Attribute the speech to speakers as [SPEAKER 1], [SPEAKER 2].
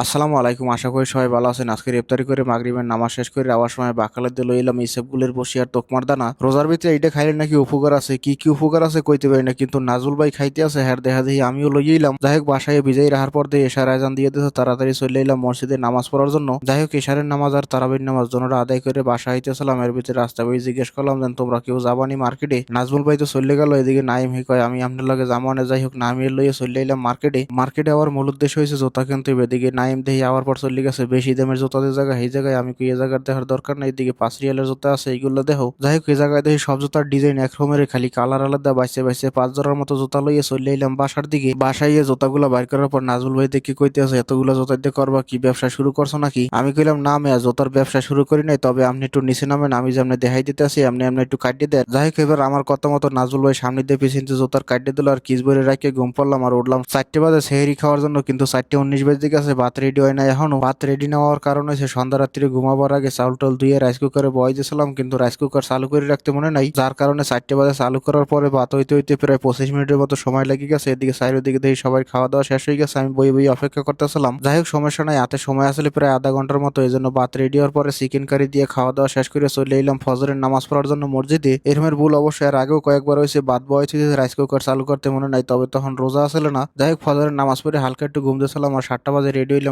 [SPEAKER 1] আসসালামু আলাইকুম, আশা করি সবাই ভালো আছেন। আজকে ইফতারি করে মাগরিবের নামাজ শেষ করে আবার সময় বাকালের দিয়ে লইলাম ইসেবগুলের বসি আর তোকমার দানা। রোজার ভিতরে এইটা খাইলে নাকি উপকার আছে, কি কি উপকার আছে কইতে পারি না, কিন্তু নাজুল ভাই খাইতে আছে হ্যার দেখা দেখি আমিও লইলাম। যাই হোক, বাসায় বিজয়ী রাহার পর দিয়ে এশার আজান দিয়ে দিতে তাড়াতাড়ি চলে এলাম মসজিদে নামাজ পড়ার জন্য। যাই হোক, এশারের নামাজ আর তারাবির নামাজ দুটোটা আদায় করে বাসা আইতেছিলাম। এর ভিতরে রাস্তা ভাই জিজ্ঞেস করলাম যে তোমরা কেউ যাবানি মার্কেটে। নাজমুল ভাই তো চলে গেল, এদিকে নাইম হি কয় আমি আপনার লগে যাবো। যাই হোক, নামিয়ে লইয়ে চলে এলাম মার্কেটে। মার্কেটে আবার মূল উদ্দেশ্য হয়েছে জুতা কিনতে হবে। এদিকে নাইম দেখি আবার পর চলে গেছে বেশি দামের জুতাদের জায়গা, এই জায়গায় আমি কি এই জায়গার দেখার দরকার নাই, এদিকে 5 রিয়ালের জুতা আছে এইগুলো দেখো। যাই হোক, এই জায়গায় দেখি সব জুতার ডিজাইন এক রকমের, খালি কালার আলাদা। বাইসে বাইসে 5 জোড়ার মতো জুতা লইয়ে চলে এলাম বাসার দিকে। বাসায় গিয়ে জুতাগুলো বাইর করার পর নাজুল ভাই দেখি কইতে আছে এতগুলো জুতা দিয়ে করবা কি, ব্যবসা শুরু করছো নাকি? আমি কইলাম না মেয়া, জুতার ব্যবসা শুরু করি নাই, তবে আপনি একটু নিচে নামেন, আমি যেমনি দেখাই দিতে আসি এমনি এমনি একটু কাটিয়ে দেন। যাই হোক, এবার আমার কথা মতো নাজুল ভাই সামনে দিয়ে পিছিয়ে জুতার কাটিয়ে দিল আর কিস ভরে রাখে ঘুম পড়লাম আর উঠলাম 4টে বাজে সেহেরি খাওয়ার জন্য। কিন্তু 4টে 19 বাজে দিকে আছে, ভাত রেডি হয় না এখনো। ভাত রেডি না হওয়ার কারণ হচ্ছে সন্ধ্যা রাত্রি ঘুমাবার আগে চাউল টাউল ধুয়ে রাইস কুকারে বয় দিয়েছিলাম, কিন্তু রাইস কুকার চালু করে রাখতে মনে নাই, যার কারণে 4টে বাজে চালু করার পরে ভাত হইতে হইতে প্রায় 25 মিনিটের মতো সময় লেগে গেছে। এদিকে সাইডের দিকে দেখি সবাই খাওয়া দাওয়া শেষ হয়ে গেছে, আমি বই বই অপেক্ষা করতেছিলাম। যাই হোক, সমস্যা নাই, হাতে সময় আসলে প্রায় আধা ঘন্টার মতো, এই জন্য ভাত রেডি হওয়ার পরে চিকেন কারি দিয়ে খাওয়া দাওয়া শেষ করে চলে এলাম ফজরের নামাজ পড়ার জন্য মসজিদে। এরমের ভুল অবশ্যই আর আগেও কয়েকবার হয়েছে, ভাত বয়েছে রাইস কুকার চালু করতে মনে নাই, তবে তখন রোজা আসলে না। যাই হোক, ফজরের নামাজ পড়ে হালকা একটু ঘুম দিয়েছিলাম আর 7টা বাজে রেডি হইলাম